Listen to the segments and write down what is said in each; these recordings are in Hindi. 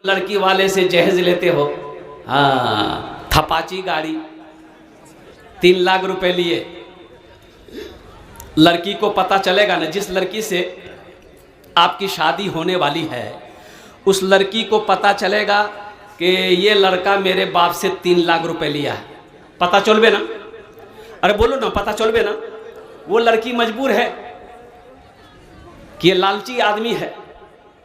लड़की वाले से जहेज लेते हो। हाँ, थपाची गाड़ी 3 लाख रुपए लिए। लड़की को पता चलेगा ना, जिस लड़की से आपकी शादी होने वाली है उस लड़की को पता चलेगा कि ये लड़का मेरे बाप से 3 लाख रुपए लिया है, पता चलबे ना? अरे बोलो ना, पता चलबे ना? वो लड़की मजबूर है कि ये लालची आदमी है,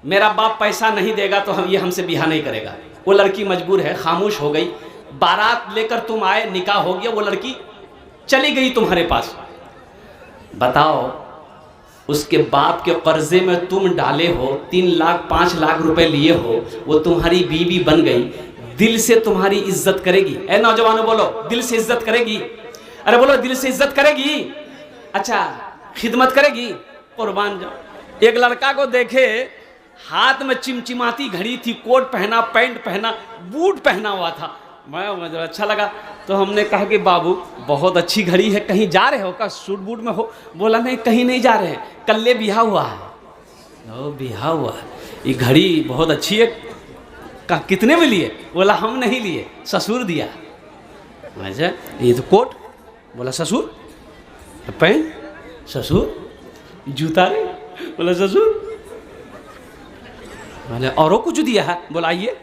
मेरा बाप पैसा नहीं देगा तो ये हमसे बिहा नहीं करेगा। वो लड़की मजबूर है, खामोश हो गई। बारात लेकर तुम आए, निकाह हो गया, वो लड़की चली गई तुम्हारे पास। बताओ, उसके बाप के कर्जे में तुम डाले हो, 3 लाख 5 लाख रुपए लिए हो, वो तुम्हारी बीवी बन गई, दिल से तुम्हारी इज्जत करेगी? ए नौजवानों बोलो, दिल से इज्जत करेगी? अरे बोलो, दिल से इज्जत करेगी? अच्छा, खिदमत करेगी? कुर्बान जाओ। एक लड़का को देखे, हाथ में चिमचिमाती घड़ी थी, कोट पहना, पैंट पहना, बूट पहना हुआ था। मुझे अच्छा लगा तो हमने कहा कि बाबू बहुत अच्छी घड़ी है, कहीं जा रहे हो का? सूट बूट में हो? बोला नहीं, कहीं नहीं जा रहे हैं, कल बिहा हुआ है। ओ, बिहा हुआ है, ये घड़ी बहुत अच्छी है। कहा कितने में लिए? बोला हम नहीं लिए, ससुर दिया। अच्छा, ये तो कोट? बोला ससुर। पैंट? ससुर। जूता रे? बोला ससुर। मैंने औरों कुछ दिया है? बोला आइए।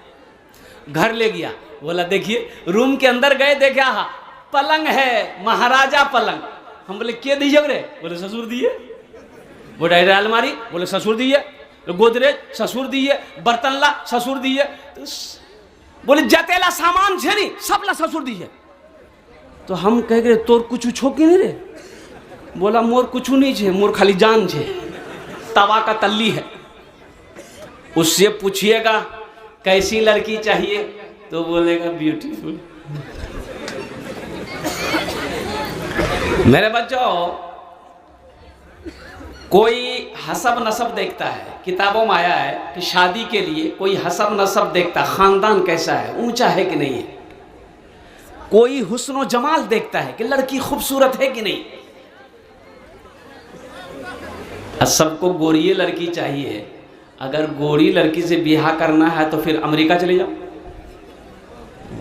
घर ले गया, बोला देखिए। रूम के अंदर गए, देखा हाँ पलंग है, महाराजा पलंग। हम बोले के दीजिए रे? बोले ससुर दिए। वो डायरे अलमारी? बोले ससुर दिए। गोदरेज? ससुर दिए। बर्तन ला? ससुर दिए। बोले जतेला सामान छे नहीं, सब ला ससुर दिए। तो हम कह गए तोर कुछ छो कि नहीं रे? बोला मोर कुछ नहीं छे, मोर खाली जान छे, तवा का तल्ली है। उससे पूछिएगा कैसी लड़की चाहिए तो बोलेगा ब्यूटीफुल। मेरे बच्चों, कोई हसब नसब देखता है, किताबों में आया है कि शादी के लिए कोई हसब नसब देखता, खानदान कैसा है, ऊंचा है कि नहीं है। कोई हुस्न जमाल देखता है कि लड़की खूबसूरत है कि नहीं। सबको गोरी लड़की चाहिए। अगर गोरी लड़की से बिहा करना है तो फिर अमेरिका चले जाओ,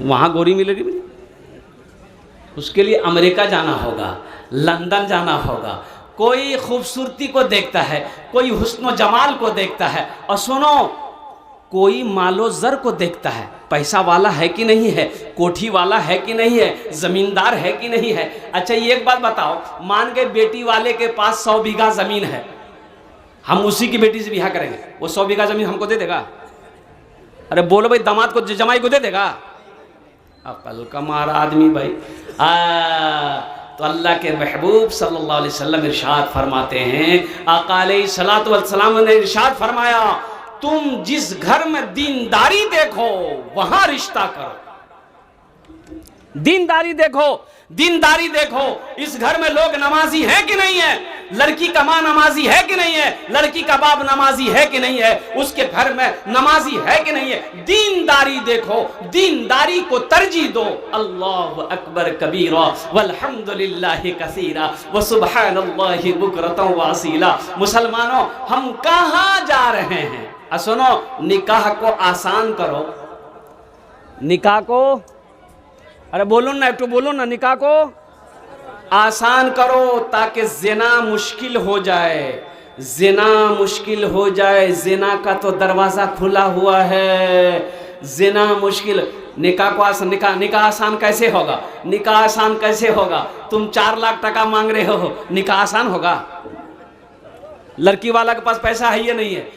वहां गोरी मिलेगी भी। उसके लिए अमेरिका जाना होगा, लंदन जाना होगा। कोई खूबसूरती को देखता है, कोई हुस्न जमाल को देखता है, और सुनो, कोई मालो जर को देखता है, पैसा वाला है कि नहीं है, कोठी वाला है कि नहीं है, जमींदार है कि नहीं है। अच्छा, ये एक बात बताओ, मान के बेटी वाले के पास 100 बीघा जमीन है, हम उसी की बेटी से बिहा करेंगे, वो 100 बीघा जमीन हमको दे देगा? अरे बोलो भाई, दामाद को जमाई को दे देगा? अकल का मारा आदमी भाई। तो अल्लाह के महबूब सल्लल्लाहु अलैहि वसल्लम इरशाद फरमाते हैं, आका अलैहिस्सलातु वस्सलाम ने इरशाद फरमाया, तुम जिस घर में दीनदारी देखो वहां रिश्ता करो। दीनदारी देखो, दीनदारी देखो। इस घर में लोग नमाजी है कि नहीं है? लड़की का माँ नमाजी है कि नहीं है? लड़की का बाप नमाजी है कि नहीं है? उसके घर में नमाजी है कि नहीं है? दीनदारी देखो, दीनदारी को तरजीह दो। अल्लाहु अकबर कबीरा वल्हम्दुलिल्लाहि कसीरा व सुब्हानल्लाहि बुकरतन व असीला। मुसलमानों, हम कहां जा रहे हैं? सुनो, निकाह को आसान करो। निकाह को, अरे बोलो ना, एक तो बोलो ना, निकाह को आसान करो ताकि जिना मुश्किल हो जाए। जिना मुश्किल हो जाए, जिना का तो दरवाजा खुला हुआ है। जिना मुश्किल, निकाह को आसान, निकाह आसान कैसे होगा? निकाह आसान कैसे होगा? तुम 4 लाख टका मांग रहे हो, निकाह आसान होगा? लड़की वाला के पास पैसा है या नहीं है?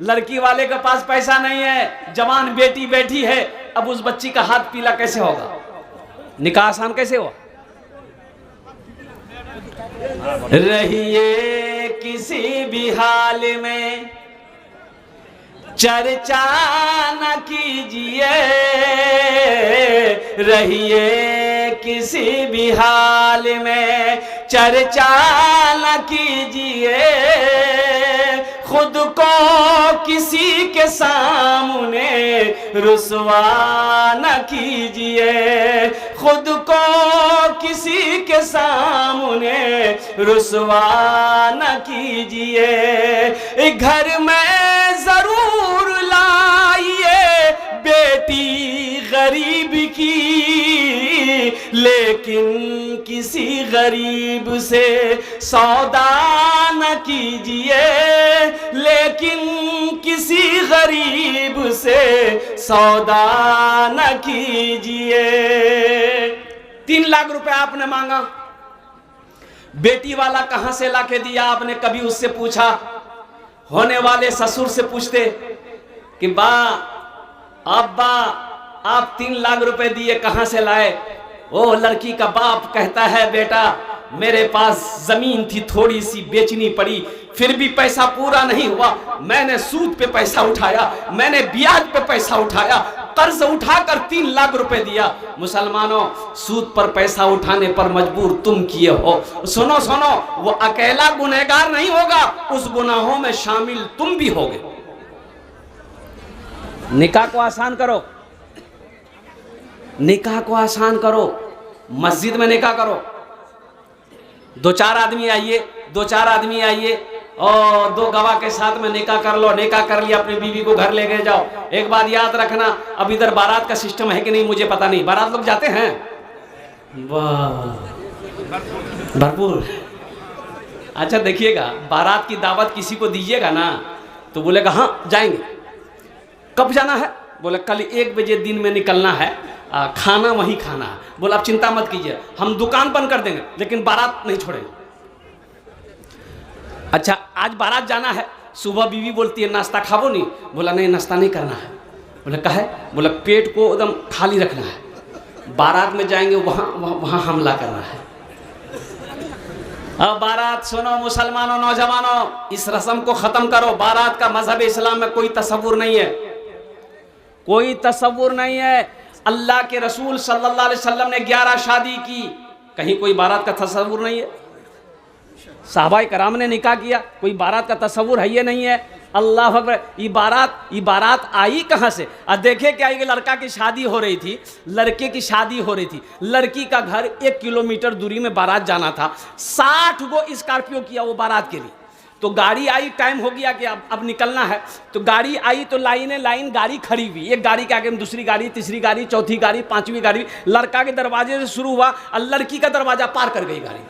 लड़की वाले के पास पैसा नहीं है, जवान बेटी बैठी है, अब उस बच्ची का हाथ पीला कैसे होगा? निकाह आसान कैसे हो? रहिए किसी भी हाल में चर्चा न कीजिए, रहिए किसी भी हाल में चर्चा न कीजिए, खुद को किसी के सामने रुसवा न कीजिए, खुद को किसी के सामने रुसवा न कीजिए। घर में जरूर लाइए लेकिन किसी गरीब से सौदा न कीजिए, लेकिन किसी गरीब से सौदा न कीजिए। 3 लाख रुपए आपने मांगा, बेटी वाला कहां से लाके दिया आपने कभी उससे पूछा? होने वाले ससुर से पूछते कि बा अब्बा आप 3 लाख रुपए दिए कहां से लाए? ओ लड़की का बाप कहता है बेटा मेरे पास जमीन थी थोड़ी सी बेचनी पड़ी, फिर भी पैसा पूरा नहीं हुआ, मैंने सूद पे पैसा उठाया, मैंने ब्याज पे पैसा उठाया, कर्ज उठाकर 3 लाख रुपए दिया। मुसलमानों, सूद पर पैसा उठाने पर मजबूर तुम किए हो। सुनो सुनो, वो अकेला गुनहगार नहीं होगा, उस गुनाहों में शामिल तुम भी होगे। निकाह को आसान करो, निकाह को आसान करो, मस्जिद में निकाह करो। 2-4 आदमी आइए, 2-4 आदमी आइए और 2 गवाह के साथ में निकाह कर लो। निकाह कर लिया, अपनी बीवी को घर ले गए जाओ। एक बात याद रखना, अब इधर बारात का सिस्टम है कि नहीं मुझे पता नहीं, बारात लोग जाते हैं? वाह, भरपूर। अच्छा देखिएगा, बारात की दावत किसी को दीजिएगा ना तो बोलेगा हाँ जाएंगे। कब जाना है? बोले कल 1 बजे दिन में निकलना है, खाना वहीं खाना है। बोला आप चिंता मत कीजिए, हम दुकान बंद कर देंगे लेकिन बारात नहीं छोड़ेंगे। अच्छा आज बारात जाना है, सुबह बीवी बोलती है नाश्ता खावो नहीं? बोला नहीं नाश्ता नहीं करना है। बोले काहे? बोला पेट को एकदम खाली रखना है, बारात में जाएंगे वहां हमला करना है। अब बारात सुनो मुसलमानों, नौजवानों, इस रस्म को खत्म करो। बारात का मजहब इस्लाम में कोई तसव्वुर नहीं है, कोई तसव्वुर नहीं है। अल्लाह के रसूल सल्लल्लाहु अलैहि वसल्लम ने 11 शादी की, कहीं कोई बारात का तसव्वुर नहीं है। साहबाए कराम ने निकाह किया, कोई बारात का तसव्वुर है ये नहीं है। अल्लाह अकबर। ये बारात आई कहाँ से? देखे क्या, ये लड़का की शादी हो रही थी, लड़के की शादी हो रही थी, लड़की का घर 1 किलोमीटर दूरी में बारात जाना था। 60 गो स्कॉर्पियो किया वो बारात के लिए। तो गाड़ी आई, टाइम हो गया कि अब निकलना है, तो गाड़ी आई तो लाइन गाड़ी खड़ी हुई, एक गाड़ी के आगे में दूसरी गाड़ी, तीसरी गाड़ी, चौथी गाड़ी, 5वीं गाड़ी। लड़का के दरवाजे से शुरू हुआ और लड़की का दरवाजा पार कर गई गाड़ी।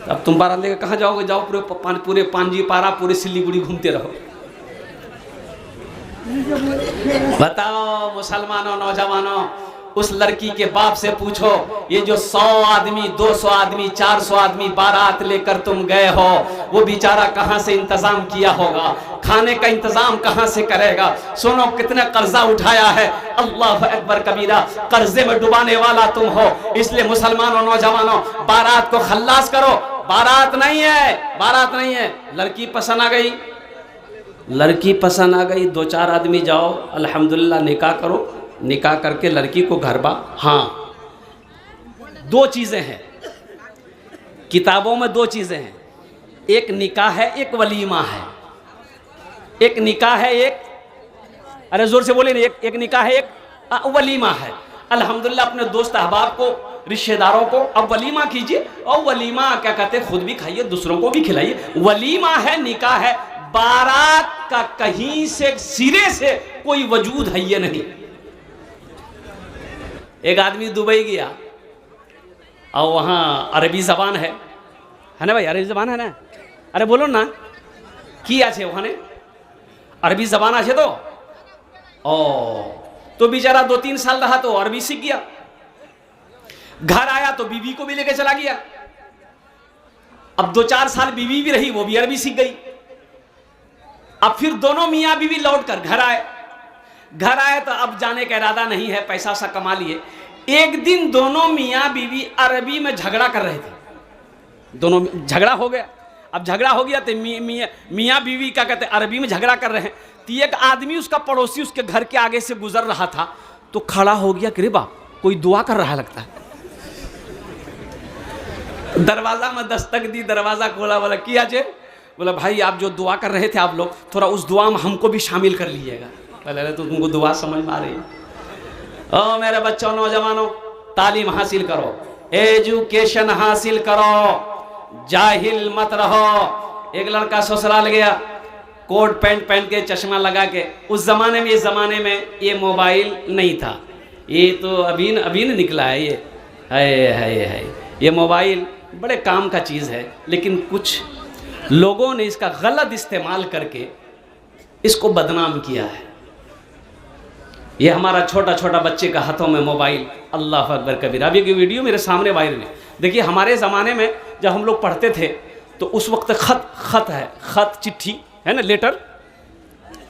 अब तुम बारात लेकर कहाँ जाओगे? जाओ पूरे पांजी पारा, पूरे सिल्लीगुड़ी घूमते रहो। बताओ मुसलमानों, नौजवानों, उस लड़की के बाप से पूछो, ये जो 100 आदमी, 200 आदमी, 400 आदमी बारात लेकर तुम गए हो, वो बेचारा कहां से इंतजाम किया होगा? खाने का इंतजाम कहां से करेगा? सुनो कितने कर्जा उठाया है। अल्लाह अकबर कबीरा, कर्जे में डुबाने वाला तुम हो। इसलिए मुसलमानों, नौजवानों, बारात को खल्लास करो। बारात नहीं है, बारात नहीं है। लड़की पसंद आ गई, लड़की पसंद आ गई, 2-4 आदमी जाओ, अल्हम्दुलिल्लाह निकाह करो। निकाह करके लड़की को घर बा। हाँ 2 चीज़ें हैं किताबों में, 2 चीज़ें हैं, एक निकाह है, एक वलीमा है। एक निकाह है, एक, अरे जोर से बोले नहीं, एक निकाह है, एक वलीमा है। अल्हम्दुलिल्लाह अपने दोस्त अहबाब को, रिश्तेदारों को अब वलीमा कीजिए, और वलीमा क्या कहते हैं, खुद भी खाइए, दूसरों को भी खिलाइए। वलीमा है, निकाह है। बारात का कहीं से सिरे से कोई वजूद है ये नहीं। एक आदमी दुबई गया और वहाँ अरबी ज़बान है ना भाई, अरबी ज़बान है ना, अरे बोलो ना की आछे वहाँ अरबी ज़बान आछे तो बेचारा 2-3 साल रहा तो अरबी सीख गया। घर आया तो बीवी को भी लेके चला गया। अब 2-4 साल बीवी भी रही, वो भी अरबी सीख गई। अब फिर दोनों मियाँ बीवी लौट कर घर आए। घर आए तो अब जाने का इरादा नहीं है, पैसा सा कमा लिए। एक दिन दोनों मियाँ बीवी अरबी में झगड़ा कर रहे थे, दोनों झगड़ा हो गया। अब झगड़ा हो गया तो मियाँ बीवी क्या कहते हैं, अरबी में झगड़ा कर रहे हैं। तो एक आदमी उसका पड़ोसी उसके घर के आगे से गुजर रहा था तो खड़ा हो गया कि रे बाप कोई दुआ कर रहा लगता है। दरवाजा में दस्तक दी, दरवाजा खोला, बोला किया जे? बोला भाई आप जो दुआ कर रहे थे आप लोग, थोड़ा उस दुआ में हमको भी शामिल कर लीजिएगा। पहले तो तुमको दुआ समझ में आ रही है। ओ मेरे बच्चों, नौजवानों, तालीम हासिल करो, एजुकेशन हासिल करो, जाहिल मत रहो। एक लड़का ससुराल गया, कोट पैंट पहन के, चश्मा लगा के। उस जमाने में, इस जमाने में ये मोबाइल नहीं था, ये तो अभी न निकला है। ये है ये मोबाइल बड़े काम का चीज़ है, लेकिन कुछ लोगों ने इसका गलत इस्तेमाल करके इसको बदनाम किया है। ये हमारा छोटा छोटा बच्चे का हाथों में मोबाइल, अल्लाह अकबर कबीर। अब ये वीडियो मेरे सामने वायरल है। देखिए, हमारे ज़माने में जब हम लोग पढ़ते थे तो उस वक्त खत है, खत चिट्ठी है ना, लेटर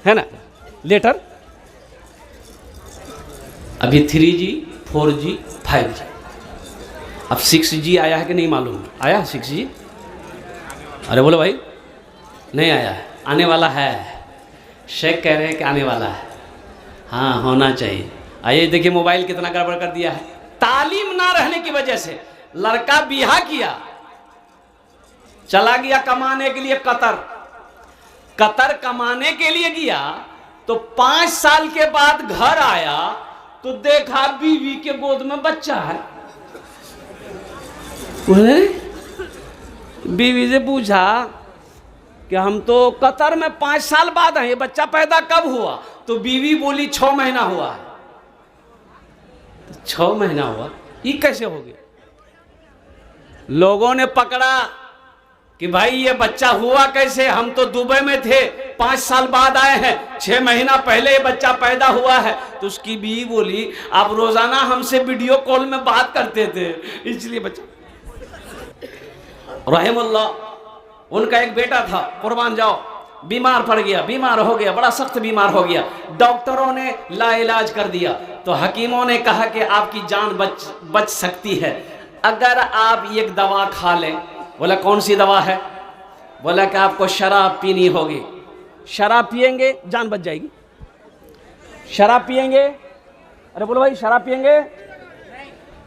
है ना, लेटर। अभी 3G 4G 5G, अब 6G आया है कि नहीं मालूम, आया 6G? अरे बोलो भाई, नहीं आया है, आने वाला है। शेख कह रहे हैं कि आने वाला है। हाँ, होना चाहिए। आइए देखिए मोबाइल कितना गड़बड़ कर दिया है। तालीम ना रहने की वजह से लड़का बिहा किया, चला गया कमाने के लिए कतर कमाने के लिए गया, तो 5 साल के बाद घर आया तो देखा बीवी के गोद में बच्चा है। बीवी से पूछा कि हम तो कतर में 5 साल बाद आए, ये बच्चा पैदा कब हुआ? तो बीवी बोली 6 महीना हुआ। तो 6 महीना हुआ, ये कैसे हो गया? लोगों ने पकड़ा कि भाई ये बच्चा हुआ कैसे, हम तो दुबई में थे, 5 साल बाद आए हैं, 6 महीना पहले ये बच्चा पैदा हुआ है। तो उसकी बीवी बोली आप रोजाना हमसे वीडियो कॉल में बात करते थे, इसलिए बच्चा। रहमुल्लाह, उनका एक बेटा था, कुर्बान जाओ, बीमार पड़ गया, बीमार हो गया, बड़ा सख्त बीमार हो गया। डॉक्टरों ने लाइलाज कर दिया, तो हकीमों ने कहा कि आपकी जान बच सकती है अगर आप एक दवा खा लें। बोला कौन सी दवा है? बोला कि आपको शराब पीनी होगी, शराब पिएंगे जान बच जाएगी। शराब पिएंगे? अरे बोलो भाई, शराब पिएंगे?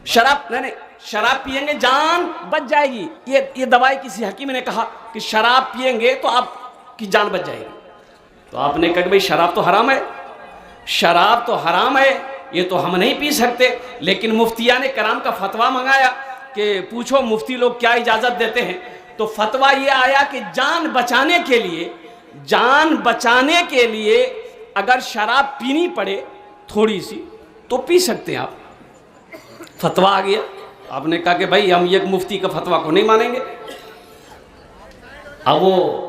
शराब नहीं, शराब पिएंगे जान बच जाएगी। ये दवाई किसी हकीम ने कहा कि शराब पिएंगे तो आपकी जान बच जाएगी। तो आपने कहा भाई शराब तो हराम है, शराब तो हराम है, ये तो हम नहीं पी सकते। लेकिन मुफ्तियाने कराम का फतवा मंगाया कि पूछो मुफ्ती लोग क्या इजाज़त देते हैं। तो फतवा ये आया कि जान बचाने के लिए अगर शराब पीनी पड़े थोड़ी सी तो पी सकते हैं आप। फतवा आ गया। आपने कहा कि भाई हम एक मुफ्ती का फतवा को नहीं मानेंगे। अब वो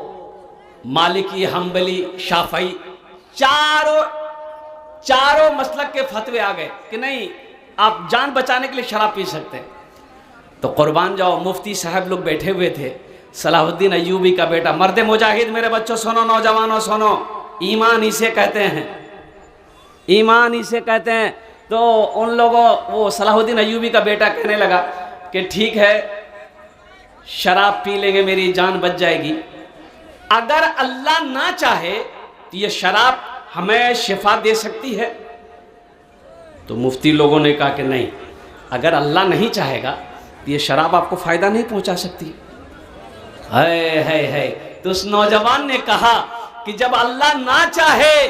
मालिकी, हम्बली, शाफई चारों मसलक के फतवे आ गए कि नहीं, आप जान बचाने के लिए शराब पी सकते हैं। तो कुर्बान जाओ, मुफ्ती साहब लोग बैठे हुए थे, सलाहुद्दीन अय्यूबी का बेटा, मर्द मुजाहिद। मेरे बच्चों सुनो, नौजवानों सुनो, ईमान इसे कहते हैं, ईमान इसे कहते हैं। तो उन लोगों, वो सलाहुद्दीन अय्यूबी का बेटा कहने लगा कि ठीक है शराब पी लेंगे, मेरी जान बच जाएगी। अगर अल्लाह ना चाहे तो ये शराब हमें शिफा दे सकती है। तो मुफ्ती लोगों ने कहा कि नहीं, अगर अल्लाह नहीं चाहेगा तो ये शराब आपको फायदा नहीं पहुंचा सकती। है। तो उस नौजवान ने कहा कि जब अल्लाह ना चाहे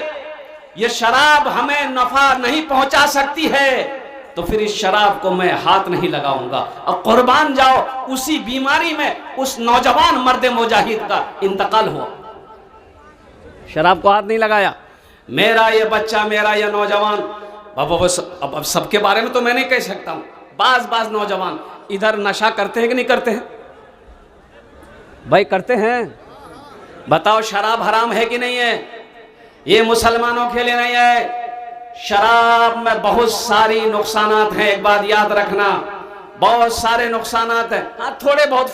ये शराब हमें नफा नहीं पहुंचा सकती है तो फिर इस शराब को मैं हाथ नहीं लगाऊंगा। और कुर्बान जाओ, उसी बीमारी में उस नौजवान मर्द मुजाहिद का इंतकाल हुआ। शराब को हाथ नहीं लगाया। मेरा ये बच्चा, मेरा ये नौजवान, अब सबके बारे में तो मैं नहीं कह सकता हूं। बाज नौजवान इधर नशा करते हैं कि नहीं करते हैं? भाई करते हैं। बताओ शराब हराम है कि नहीं है? ये मुसलमानों के लिए नहीं है। शराब में बहुत सारी नुकसानात हैं, एक बात याद रखना, बहुत सारे नुकसानात हैं। हाँ, थोड़ा बहुत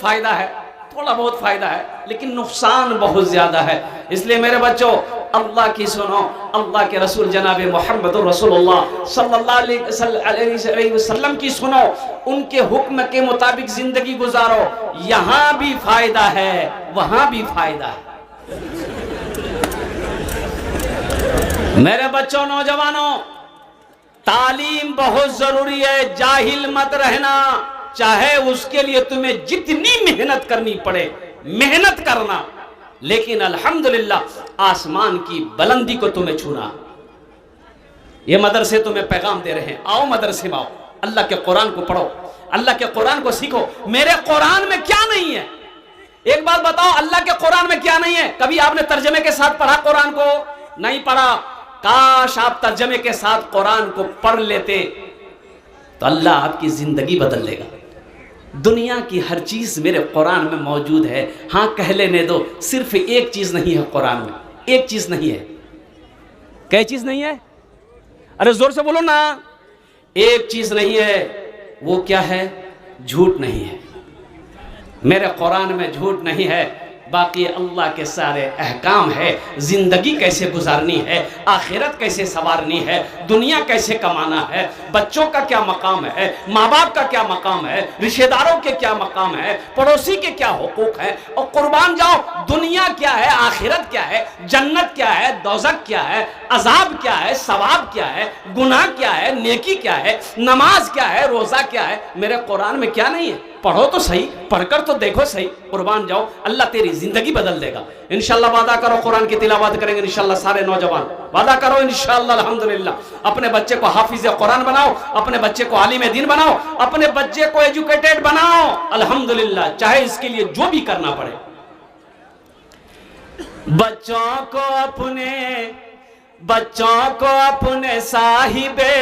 फायदा है, लेकिन नुकसान बहुत ज्यादा है। इसलिए मेरे बच्चों, अल्लाह की सुनो, अल्लाह के रसूल जनाब मोहम्मद रसूलुल्लाह सल्लल्लाहु अलैहि वसल्लम की सुनो, उनके हुक्म के मुताबिक जिंदगी गुजारो। यहां भी फायदा है, वहां भी फायदा है। मेरे बच्चों, नौजवानों, तालीम बहुत जरूरी है। जाहिल मत रहना, चाहे उसके लिए तुम्हें जितनी मेहनत करनी पड़े, मेहनत करना। लेकिन अल्हम्दुलिल्लाह आसमान की बुलंदी को तुम्हें छूना। ये मदरसे तुम्हें पैगाम दे रहे हैं, आओ मदरसे में आओ, अल्लाह के कुरान को पढ़ो, अल्लाह के कुरान को सीखो। मेरे कुरान में क्या नहीं है? एक बात बताओ, अल्लाह के कुरान में क्या नहीं है? कभी आपने तर्जमे के साथ पढ़ा कुरान को? नहीं पढ़ा। काश आप तर्जमे के साथ कुरान को पढ़ लेते तो अल्लाह आपकी ज़िंदगी बदल देगा। दुनिया की हर चीज़ मेरे कुरान में मौजूद है। हाँ कह लेने दो, सिर्फ एक चीज़ नहीं है कुरान में, एक चीज़ नहीं है। क्या चीज़ नहीं है? अरे ज़ोर से बोलो ना। एक चीज़ नहीं है। वो क्या है? झूठ नहीं है। मेरे कुरान में झूठ नहीं है, बाकी अल्लाह के सारे अहकाम है। ज़िंदगी कैसे गुजारनी है, आखिरत कैसे संवारनी है, दुनिया कैसे कमाना है, बच्चों का क्या मकाम है, माँ बाप का क्या मकाम है, रिश्तेदारों के क्या मकाम है, पड़ोसी के क्या हुकूक है। और कुर्बान जाओ, दुनिया क्या है, आखिरत क्या है, जन्नत क्या है, दोज़ख क्या है, अजाब क्या है, सवाब क्या है, गुनाह क्या है, नेकी क्या है, नमाज क्या है, रोज़ा क्या है। मेरे कुरान में क्या नहीं है? पढ़ो तो सही, पढ़कर तो देखो सही। कुर्बान जाओ, अल्लाह तेरी जिंदगी बदल देगा इंशाल्लाह। वादा करो कुरान की तिलावत करेंगे इंशाल्लाह सारे नौजवान। वादा करो इंशाल्लाह अल्हम्दुलिल्लाह। अपने बच्चे को हाफिज कुरान बनाओ, अपने बच्चे को आलिम दीन बनाओ, अपने बच्चे को एजुकेटेड बनाओ अल्हम्दुलिल्लाह, चाहे इसके लिए जो भी करना पड़े। बच्चों को अपने साहिबे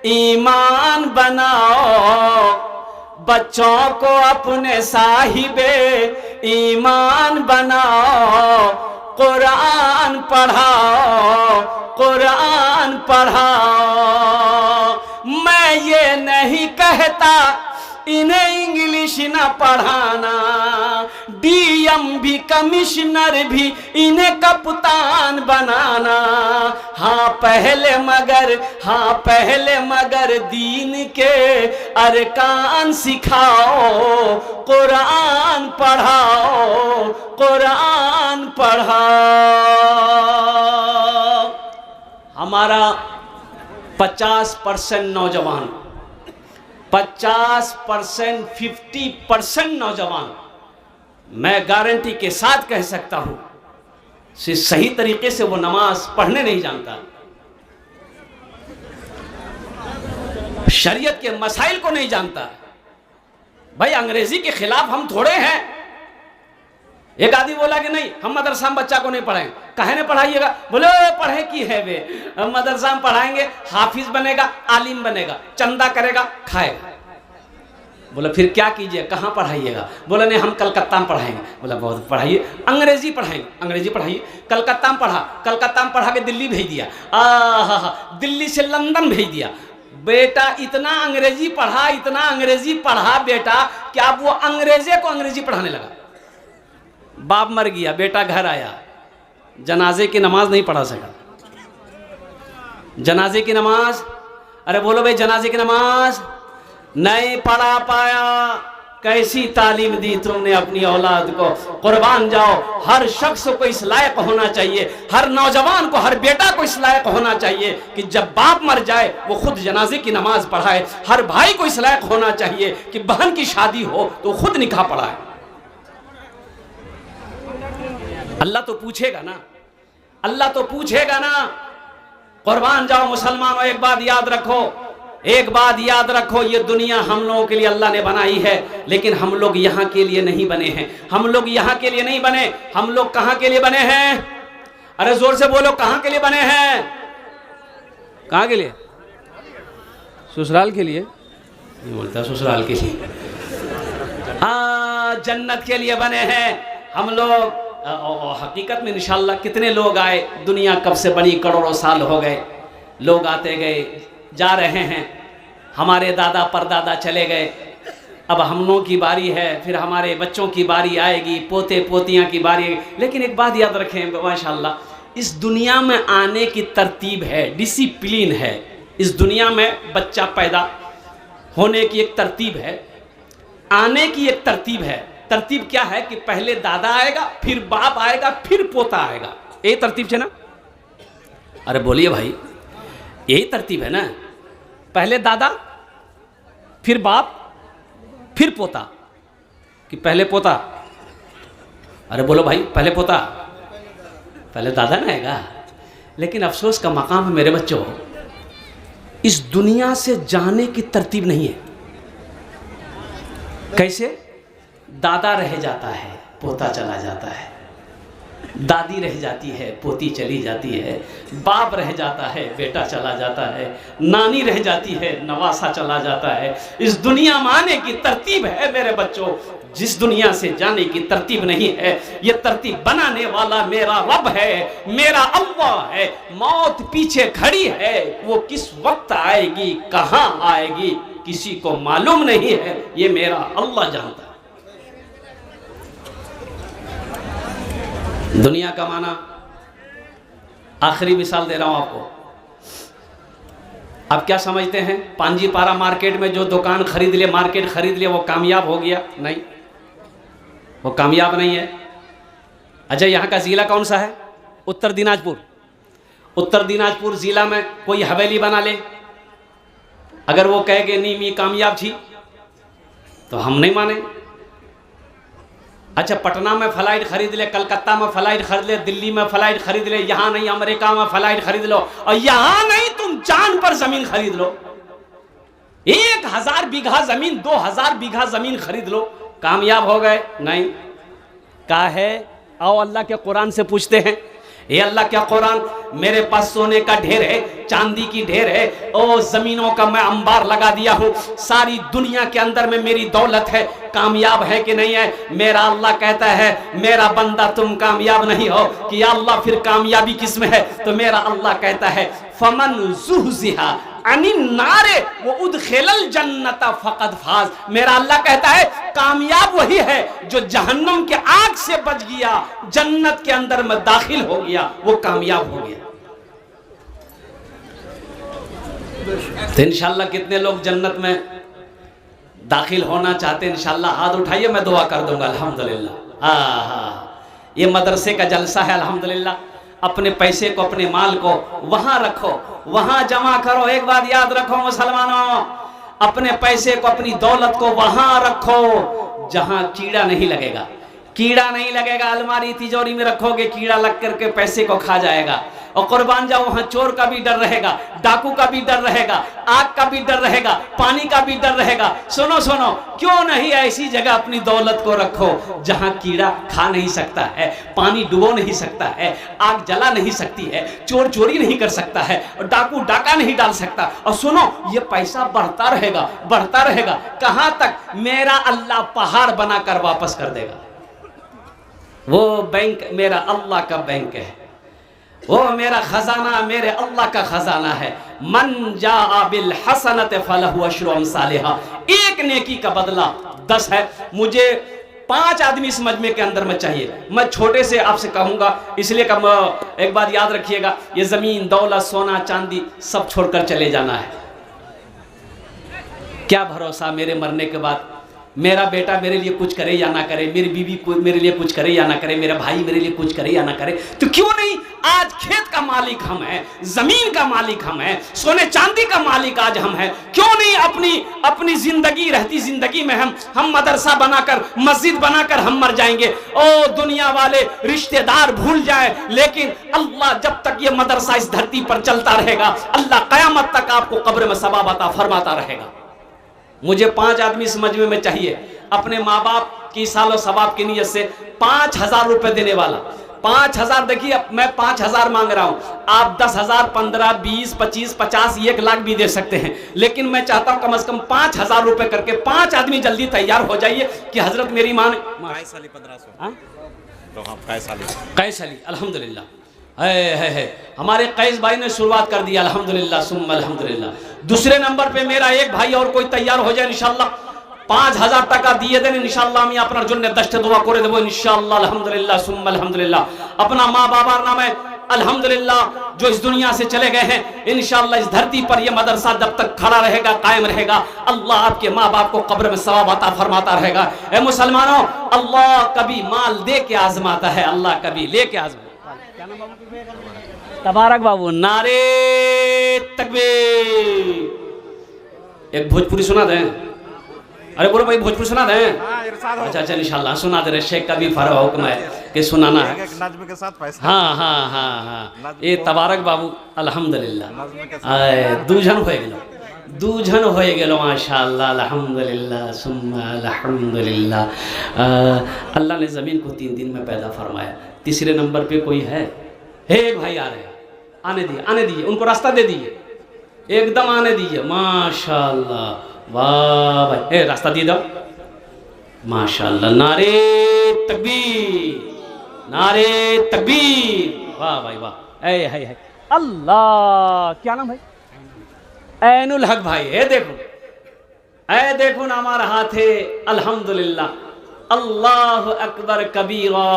ईमान बनाओ, बच्चों को अपने साहिबे ईमान बनाओ, कुरान पढ़ाओ, कुरान पढ़ाओ। मैं ये नहीं कहता इन्हें इंग्लिश न पढ़ाना, डीएम भी कमिश्नर भी इन्हें कप्तान बनाना। हाँ पहले मगर दीन के अरकान सिखाओ, कुरान पढ़ाओ, कुरान पढ़ाओ। हमारा 50% नौजवान, 50%, 50% नौजवान, मैं गारंटी के साथ कह सकता हूं, सही तरीके से वो नमाज पढ़ने नहीं जानता, शरीयत के मसाइल को नहीं जानता। भाई अंग्रेजी के खिलाफ हम थोड़े हैं। एक आदमी बोला कि नहीं हम मदरसा में बच्चा को नहीं पढ़ाएंगे। काहे नहीं पढ़ाइएगा? बोले पढ़े की है वे, हम मदरसा में पढ़ाएंगे, हाफिज बनेगा, आलिम बनेगा, चंदा करेगा, खाएगा। बोला फिर क्या कीजिए, कहाँ पढ़ाइएगा? बोला नहीं हम कलकत्ता में पढ़ाएंगे। बोला बहुत पढ़ाइए, अंग्रेजी पढ़ाएंगे, अंग्रेजी पढ़ाइए। कलकत्ता में पढ़ा के दिल्ली भेज दिया, दिल्ली से लंदन भेज दिया। बेटा इतना अंग्रेजी पढ़ा, इतना अंग्रेजी पढ़ा बेटा कि अब वो अंग्रेजे को अंग्रेजी पढ़ाने लगा। बाप मर गया, बेटा घर आया, जनाजे की नमाज नहीं पढ़ा सका। जनाजे की नमाज, अरे बोलो भाई, जनाजे की नमाज नहीं पढ़ा पाया। कैसी तालीम दी तुमने अपनी औलाद को? कुर्बान जाओ, हर शख्स को इस लायक होना चाहिए, हर नौजवान को, हर बेटा को इस लायक होना चाहिए कि जब बाप मर जाए वो खुद जनाजे की नमाज पढ़ाए। हर भाई को इस लायक होना चाहिए कि बहन की शादी हो तो खुद निकाह पढ़ाए। अल्लाह तो पूछेगा ना, अल्लाह तो पूछेगा ना। कुर्बान जाओ मुसलमानों, एक बात याद रखो, एक बात याद रखो, ये दुनिया हम लोगों के लिए अल्लाह ने बनाई है, लेकिन हम लोग यहाँ के लिए नहीं बने हैं। हम लोग यहाँ के लिए नहीं बने, हम लोग कहाँ के लिए बने हैं? अरे जोर से बोलो, कहाँ के लिए बने हैं? कहाँ के लिए? ससुराल के लिए नहीं बोलता, ससुराल के लिए, हाँ जन्नत के लिए बने हैं हम लोग। हकीकत में इंशाल्लाह कितने लोग आए, दुनिया कब से बनी, करोड़ों साल हो गए, लोग आते गए जा रहे हैं। हमारे दादा परदादा चले गए, अब हम लोगों की बारी है, फिर हमारे बच्चों की बारी आएगी, पोते पोतियां की बारी आएगी। लेकिन एक बात याद रखें माशाल्लाह, इस दुनिया में आने की तरतीब है, डिसिप्लिन है। इस दुनिया में बच्चा पैदा होने की एक तरतीब है, आने की एक तरतीब है। तरतीब क्या है कि पहले दादा आएगा, फिर बाप आएगा, फिर पोता आएगा। यही तरतीब है ना? अरे बोलिए भाई, यही तरतीब है ना? पहले दादा, फिर बाप, फिर पोता, कि पहले पोता? अरे बोलो भाई, पहले पोता, पहले दादा ना आएगा। लेकिन अफसोस का मकाम है मेरे बच्चों, इस दुनिया से जाने की तरतीब नहीं है। कैसे? दादा रह जाता है, पोता चला जाता है, दादी रह जाती है, पोती चली जाती है, बाप रह जाता है, बेटा चला जाता है, नानी रह जाती है, नवासा चला जाता है। इस दुनिया में आने की तरतीब है मेरे बच्चों, जिस दुनिया से जाने की तरतीब नहीं है। ये तरतीब बनाने वाला मेरा रब है, मेरा अल्लाह है। मौत पीछे खड़ी है, वो किस वक्त आएगी, कहां आएगी, किसी को मालूम नहीं है, ये मेरा अल्लाह जानता है। दुनिया का माना, आखिरी मिसाल दे रहा हूं आपको। आप क्या समझते हैं, पांजीपारा मार्केट में जो दुकान खरीद लिया, मार्केट खरीद लिया, वो कामयाब हो गया? नहीं, वो कामयाब नहीं है। अच्छा, यहाँ का ज़िला कौन सा है? उत्तर दिनाजपुर। उत्तर दिनाजपुर ज़िला में कोई हवेली बना ले, अगर वो कहे कि नहीं मैं कामयाब थी, तो हम नहीं माने। अच्छा, पटना में फ्लाइट खरीद ले, कलकत्ता में फ्लाइट खरीद ले, दिल्ली में फ्लाइट खरीद ले, यहाँ नहीं अमेरिका में फ्लाइट खरीद लो, और यहाँ नहीं तुम चांद पर जमीन खरीद लो, 1000 बीघा जमीन, 2000 बीघा जमीन खरीद लो, कामयाब हो गए? नहीं। कहा है, आओ अल्लाह के कुरान से पूछते हैं। ये अल्लाह क्या कुरान, मेरे पास सोने का ढेर है, चांदी की ढेर है, ओ जमीनों का मैं अंबार लगा दिया हूँ, सारी दुनिया के अंदर में मेरी दौलत है, कामयाब है कि नहीं है? मेरा अल्लाह कहता है, मेरा बंदा तुम कामयाब नहीं हो कि या अल्लाह फिर कामयाबी किस में है? तो मेरा अल्लाह कहता है, फमन ज़ुहज़िहा अनिन नारे व उदखिलल जन्नता फ़क़द फ़ाज़। मेरा अल्लाह कहता है, कामयाब वही है जो जहन्नम के आग से बच गया, जन्नत के अंदर में दाखिल हो गया, वो कामयाब हो गया। तो इंशाअल्लाह कितने लोग जन्नत में दाखिल होना चाहते हैं? इंशाअल्लाह हाथ उठाइए, मैं दुआ कर दूंगा। अल्हम्दुलिल्लाह। ये मदरसे का जलसा है। अल्हम्दुलिल्लाह, अपने पैसे को, अपने माल को वहां रखो, वहां जमा करो। एक बात याद रखो मुसलमानों, अपने पैसे को, अपनी दौलत को वहां रखो जहां कीड़ा नहीं लगेगा। कीड़ा नहीं लगेगा, अलमारी तिजोरी में रखोगे, कीड़ा लग करके पैसे को खा जाएगा। और कुर्बान जाओ, वहां चोर का भी डर रहेगा, डाकू का भी डर रहेगा, आग का भी डर रहेगा, पानी का भी डर रहेगा। सुनो सुनो, क्यों नहीं ऐसी जगह अपनी दौलत को रखो जहां कीड़ा खा नहीं सकता है, पानी डुबो नहीं सकता है, आग जला नहीं सकती है, चोर चोरी नहीं कर सकता है, और डाकू डाका नहीं डाल सकता। और सुनो, ये पैसा बढ़ता रहेगा, बढ़ता रहेगा। कहां तक? मेरा अल्लाह पहाड़ बनाकर वापस कर देगा। वो बैंक मेरा अल्लाह का बैंक है, वो मेरा खजाना मेरे अल्लाह का खजाना है। मन जाअ बिल हसनत फलहु अशरु अमसालिहा। एक नेकी का बदला 10 है। मुझे 5 आदमी इस मजमे के अंदर में चाहिए। मैं छोटे से आपसे कहूंगा, इसलिए एक बात याद रखिएगा, ये जमीन, दौलत, सोना, चांदी सब छोड़कर चले जाना है। क्या भरोसा मेरे मरने के बाद मेरा बेटा मेरे लिए कुछ करे या ना करे, मेरी बीवी मेरे लिए कुछ करे या ना करे, मेरा भाई मेरे लिए कुछ करे या ना करे। तो क्यों नहीं आज खेत का मालिक हम हैं, जमीन का मालिक हम हैं, सोने चांदी का मालिक आज हम हैं। क्यों नहीं अपनी जिंदगी, रहती जिंदगी में हम मदरसा बनाकर, मस्जिद बनाकर हम मर जाएंगे। ओ दुनिया वाले रिश्तेदार भूल जाए, लेकिन अल्लाह जब तक ये मदरसा इस धरती पर चलता रहेगा, अल्लाह कयामत तक आपको कब्र में सवाब अता फरमाता रहेगा। मुझे 5 आदमी इस मजमे में चाहिए, अपने माँ बाप की सालों सवाब की नीयत से 5000 रुपए देने वाला। 5000, देखिए मैं 5000 मांग रहा हूं, आप 10,000, 15, 20, 25, 50, 1 लाख भी दे सकते हैं, लेकिन मैं चाहता हूं कम से कम 5000 रुपए करके 5 आदमी जल्दी तैयार हो जाइए कि हजरत मेरी मां ने कैस अली अल्हम्दुलिल्लाह है। हमारे कैस भाई ने शुरुआत कर दिया, अल्हम्दुलिल्लाह सुम्मा अल्हम्दुलिल्लाह। दूसरे नंबर पे मेरा एक भाई और कोई तैयार हो जाए इंशाल्लाह, 5000 টাকা দিয়ে দেন ইনশাআল্লাহ, আমি আপনার জন্য 10টা দোয়া করে দেব इंशाअल्लाह अल्हम्दुलिल्लाह सुम्मा अल्हम्दुलिल्लाह। अपना माँ बाबा नामे अल्हम्दुलिल्लाह जो इस दुनिया से चले गए हैं, इंशाअल्लाह इस धरती पर यह मदरसा जब तक खड़ा रहेगा, कायम रहेगा, अल्लाह आपके माँ बाप को कब्र में सवाब अता फरमाता रहेगा। ए मुसलमानों, अल्लाह कभी माल दे के आजमाता है, अल्लाह कभी लेके आजमाता। तबारक बाबू, नारे तकबीर। एक भोजपुरी सुना दें? अरे बोलो भाई, भोजपुरी सुना दें? अच्छा इंशाल्लाह सुना दे रहे। शेख का भी फर्ज हुक्म है कि सुनाना है के साथ पैसा। हाँ। ये तबारक बाबू अल्हम्दुलिल्लाह दूजन हो गए। দুজন হয়ে গেল माशाअल्लाह अल्हम्दुलिल्लाह सुम्मा अल्हम्दुलिल्लाह। अल्लाह ने ज़मीन को 3 दिन में पैदा फरमाया। तीसरे नंबर पे कोई है? एक भाई आ रहे हैं, आने दिए उनको रास्ता दे दिए, एकदम आने दीजिए माशाअल्लाह। वाह भाई, रास्ता दिए दो माशाअल्लाह। नारे तकबीर, नारे तकबीर, वाह भाई वाह। है अल्लाह, क्या नाम है? ऐनुल हक भाई। देखो ना हमारा हाथ है अल्हम्दुलिल्लाह। अल्लाह अकबर कबीरा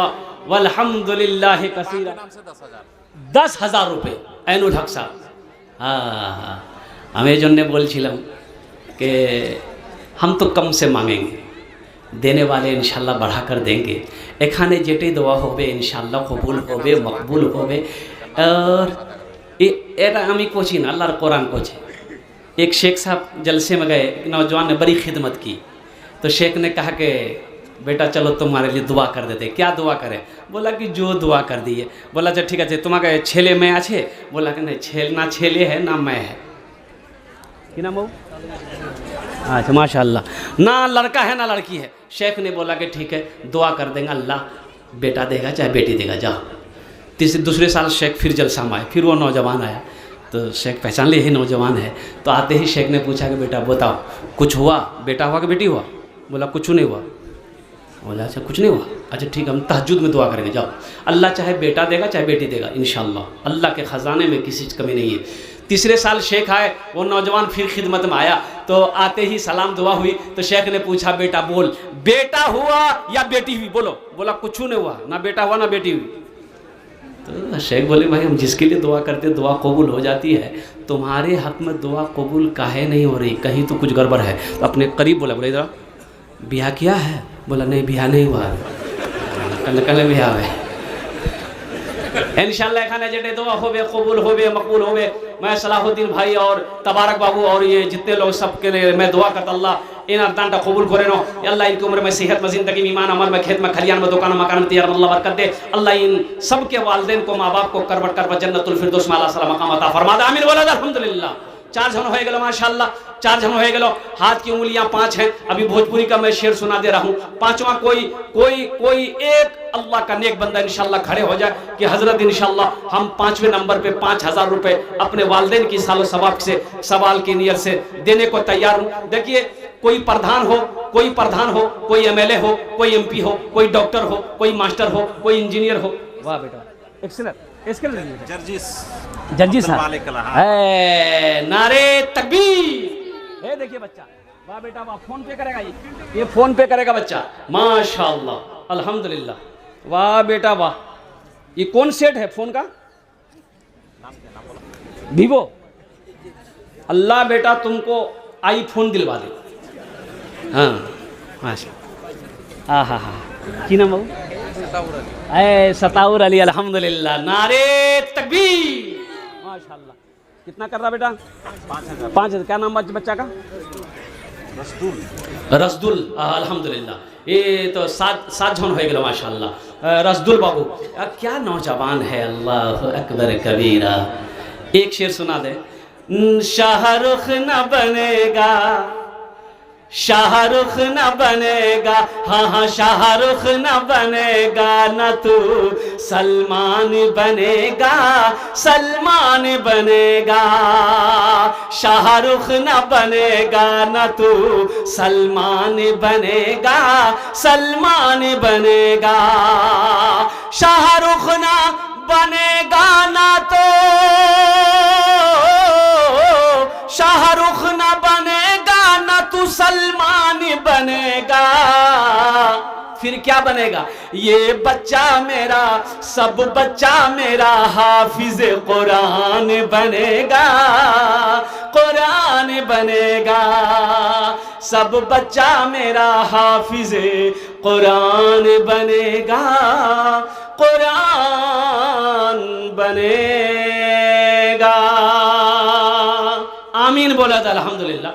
वल्हम्दुलिल्लाह कसीरा। 10,000 रुपये ऐनुल हक साहब। हाँ, আমি এই জন্যে বলছিলাম कि हम तो कम से मांगेंगे, देने वाले इंशाल्लाह बढ़ा कर देंगे। এখানে যেটাই দোয়া হবে इंशाल्लाह कबूल होबे, मकबूल होबे। और এটা আমি কোচি না, আল্লাহর কোরআন কোচে। एक शेख साहब जलसे में गए, नौजवान ने बड़ी खिदमत की, तो शेख ने कहा कि बेटा चलो तुम्हारे लिए दुआ कर देते। क्या दुआ करें? बोला कि जो दुआ कर दिए। बोला अच्छा ठीक है, तुम्हारे छेले में आछे? बोला कि नहीं, ना छेले है ना मैं है। कि नाम हो? अच्छा माशाअल्लाह, ना लड़का है ना लड़की है। शेख ने बोला कि ठीक है दुआ कर देंगे, अल्लाह बेटा देगा चाहे बेटी देगा, जाओ। दूसरे साल शेख फिर जलसा में आए, फिर वो नौजवान आया, तो शेख पहचान लिए ही नौजवान है। तो आते ही शेख ने पूछा कि बेटा बताओ कुछ हुआ, बेटा हुआ कि बेटी हुआ? बोला कुछ नहीं हुआ। बोला अच्छा कुछ नहीं हुआ, अच्छा ठीक है हम तहज्जुद में दुआ करेंगे, जाओ। अल्लाह चाहे बेटा देगा चाहे बेटी देगा इंशाअल्लाह, अल्लाह के ख़जाने में किसी चीज़ कमी नहीं है। तीसरे साल शेख आए, वो नौजवान फिर खिदमत में आया, तो आते ही सलाम दुआ हुई, तो शेख ने पूछा बेटा बोल बेटा हुआ या बेटी हुई? बोलो। बोला कुछ नहीं हुआ, ना बेटा हुआ ना बेटी हुई। तो शेख बोले भाई हम जिसके लिए दुआ करते दुआ कबूल हो जाती है, तुम्हारे हक में दुआ कबूल काहे नहीं हो रही? कहीं तो कुछ गड़बड़ है। तो अपने करीब बोला, बोले इधर ब्याह किया है? बोला नहीं ब्याह नहीं हुआ, कल ब्याह है। इंशाअल्लाह एखाने जेटे दुआ होबे कबूल होबे मकबूल होबे। मैं सलाहुद्दीन भाई और तबारक बाबू और ये जितने लोग सबके लिए मैं दुआ करता अल्लाह इन अरदानटा कबूल करे नो। अल्लाह इनकी उम्र में सेहत में ज़िंदगी में ईमान अमल में खेत में खलियान में दुकान मकान में तैयार अल्लाह बरकत दे। अल्लाह इन सब के वालिदैन को माँ बाप को करबट करबट जन्नतुल फिरदौस में अल्लाह सलाम मकाम अता फरमा दे। आमीन बोला अल्हम्दुलिल्लाह। 4 जन हो गए माशाअल्लाह, 4 जन हो गए। हाथ की उंगलियां 5 हैं। अभी भोजपुरी का मैं शेर सुना दे रहा हूँ। 5वां कोई एक अल्लाह का नेक बंदा इंशाअल्लाह खड़े हो जाए कि हजरत इंशाअल्लाह हम 5वें नंबर पे 5,000 रुपए अपने वालिदैन की सालो सवाब से सवाल की नियत से देने को तैयार हूँ। देखिए कोई प्रधान हो, कोई MLA हो, कोई MP हो, कोई डॉक्टर हो, कोई मास्टर हो, कोई इंजीनियर हो। वाह बेटा एक्सीलेंट। जर्जी साहब नारे तकबीर। देखिए बच्चा, वाह बेटा वाह, फोन पे करेगा ये फोन पे करेगा बच्चा माशाअल्लाह अल्हम्दुलिल्लाह। वाह बेटा वाह। ये कौन सेट है फोन का? वीवो। अल्लाह बेटा तुमको आईफोन दिलवा दे। हाँ माशा हाँ की नाम बाबू? सताउर अली अल्हम्दुलिल्लाह। नारे तकबीर माशाअल्लाह। कितना कर रहा बेटा? 5,000। क्या नाम बच्चा का? रसदुल अल्हम्दुलिल्लाह। ये तो 7 जन हो गए माशाअल्लाह। रसदुल बाबू क्या नौजवान है, अल्लाह अकबर कबीरा। एक शेर सुना दे। शाहरुख न बनेगा, शाहरुख न बनेगा, हाँ शाहरुख न बनेगा, न तू सलमान बनेगा, सलमान बनेगा। शाहरुख न बनेगा, न तू सलमान बनेगा, सलमान बनेगा। शाहरुख न बनेगा ना तो शाहरुख न बनेगा, ना तू सलमान बनेगा, फिर क्या बनेगा? ये बच्चा मेरा, सब बच्चा मेरा हाफिज कुरान बनेगा, कुरान बनेगा। सब बच्चा मेरा हाफिज कुरान बनेगा, कुरान बनेगा। आमीन बोला था अल्हम्दुलिल्लाह।